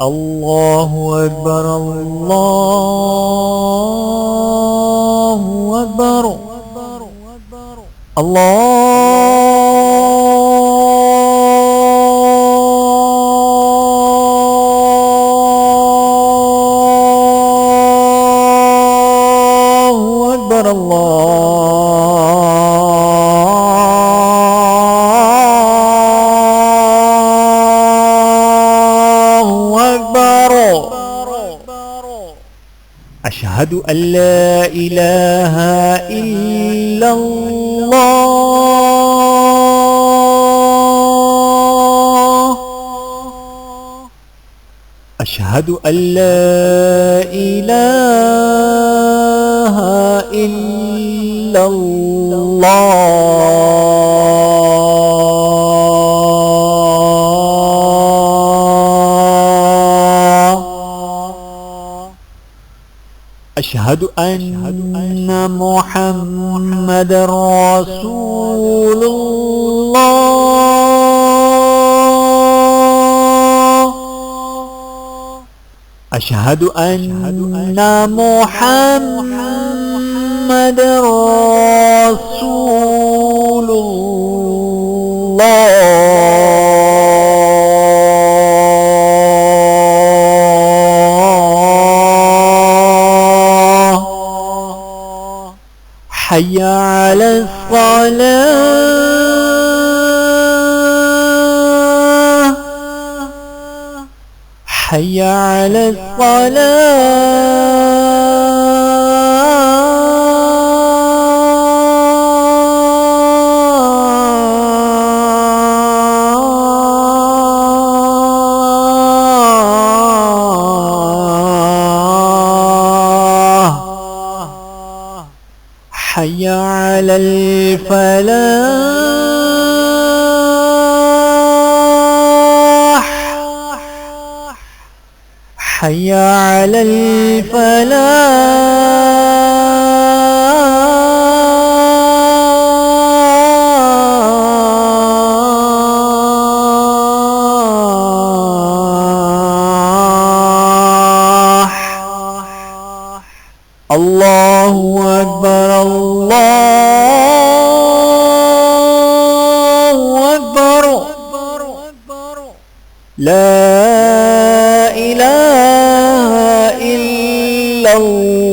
الله أكبر الله أكبر الله أكبر الله أكبر. أشهد أن لا إله إلا الله. أشهد أن لا إله إلا الله. أشهد أن محمد رسول الله. أشهد أن محمد رسول الله. حي على الصلاة. حي على الصلاة. حي على الفلاح. حي على الفلاح. الله أكبر الله أكبر. لا إله إلا الله.